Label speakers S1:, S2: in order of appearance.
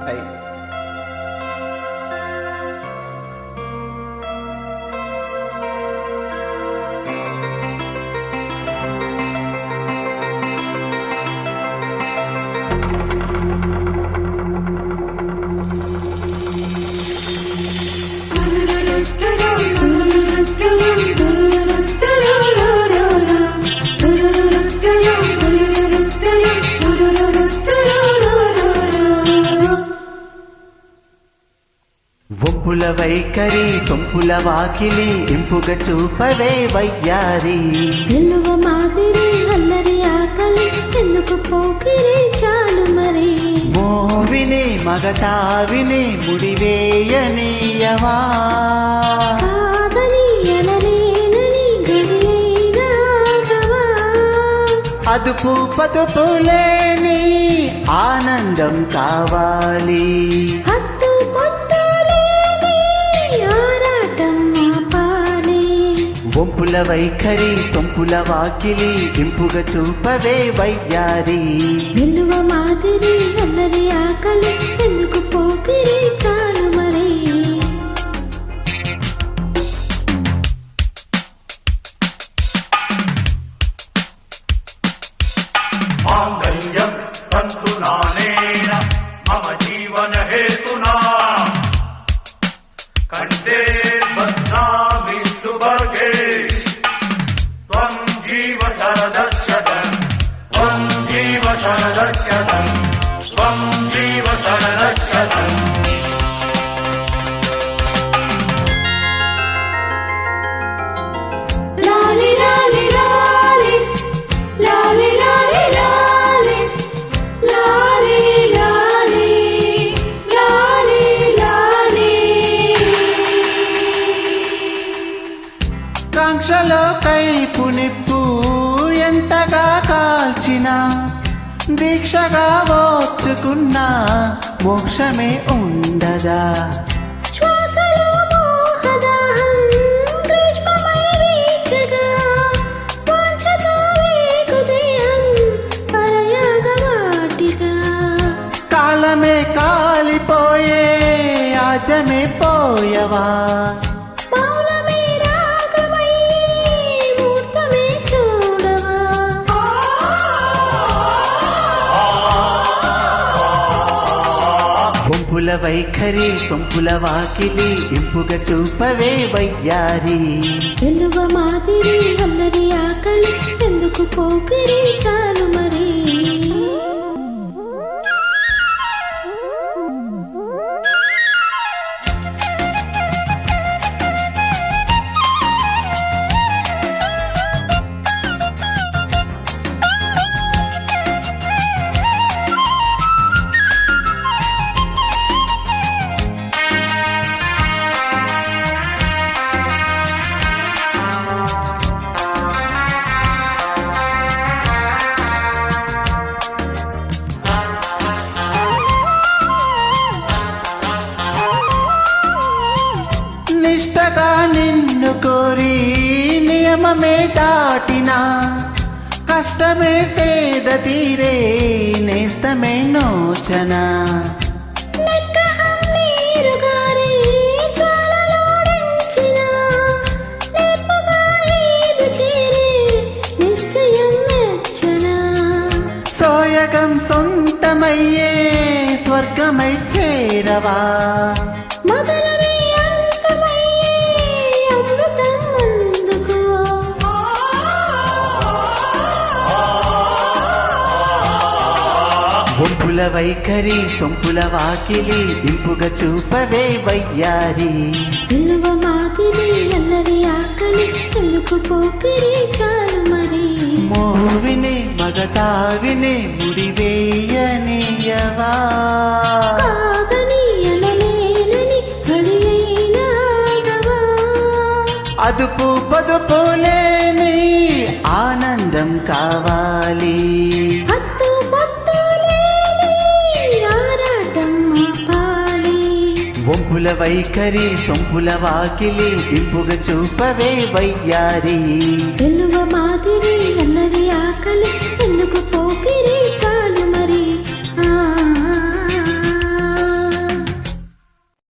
S1: వస్తాయి. వంపుల వైఖరి సొంపుల వాకిలి ఇంపుగా చూపవే వయ్యారి.
S2: నిలువ మాదిరి అల్లరి ఆకలి ఎందుకు పోకిరి చాలు మరి.
S1: మోవిని మగతావిని ముడివేయనీయవా.
S2: కాదని ఎనలేనని గడియైనాగవా.
S1: అదుపు పదుపు లేని ఆనందం కావాలి.
S2: హత్తు పొత్తు లేని ఆరాటం ఆపాలి.
S1: వంపుల వైఖరి సొంపుల వాకిలి ఇంపుగా చూపవే వయ్యారి.
S2: నిలువ మాదిరి అల్లరి ఆకలి ఎందుకు పోకిరి చాలు మరి.
S3: మాంగళ్యం తంతునానేన మమ జీవన హేతునా కంఠే బధ్నామి సుభగే త్వం జీవ శరదస్యతం త్వం జీవ శరదస్యతం త్వం జీవ శరదస్యతం.
S2: లాలి లాలి లాలి లాలి లాలి లాలి లాలి లాలి లాలి.
S1: కాంక్షలో కైపు నిప్పు ఎంతగా కాల్చినా దీక్షగా ఓర్చుకున్నా మోక్షమే ఉండదా.
S2: శ్వాసలో మోహదాహం గ్రీష్మమై వీచగా వాంఛతో వేగుదేహం పరయాగవాటిగా.
S1: కాలమే కాలిపోయే ఆజమే పోయవా.
S2: మౌనమే రాగమై మూర్తమే చూడవా.
S1: వంపుల వైఖరి సొంపుల వాకిలి ఇంపుగా చూపవే వయ్యారి.
S2: నిలువ మాదిరి అల్లరి ఆకలి ఎందుకు పోకిరి చాలు మరి.
S1: నిష్టగా నిన్ను కోరి నియమమే దాటినా కష్టమే సేద తీరే నేస్తమే నోచనా.
S2: నిగ్రహం నీరుగారి జ్వాలలోడించిన నేర్పుగా ఈదు చేరే నిశ్చయం మెచ్చనా.
S1: సోయగం సొంతమయ్యే స్వర్గమై చేరవా.
S2: మదనమే అంతమయ్యే అమృతం అందుకో.
S1: వంపుల వైఖరి సొంపుల వాకిలి ఇంపుగా చూపవే వయ్యారి.
S2: నిలువ మాదిరి అల్లరి ఆకలి ఎందుకు పోకిరి చాలు మరి.
S1: మోవిని మగతావిని ముడివేయనీయవా.
S2: కాదని ఎనలేనని గడియైనాగవా.
S1: అదుపు పదుపు లేని ఆనందం కావాలి.
S2: హత్తు పొత్తు లేని ఆరాటం ఆపాలి.
S1: వంపుల వైఖరి సొంపుల వాకిలి ఇంపుగా చూపవే వయ్యారి.
S2: నిలువ మాదిరి అల్లరి ఆకలి ఎందుకు పోకిరి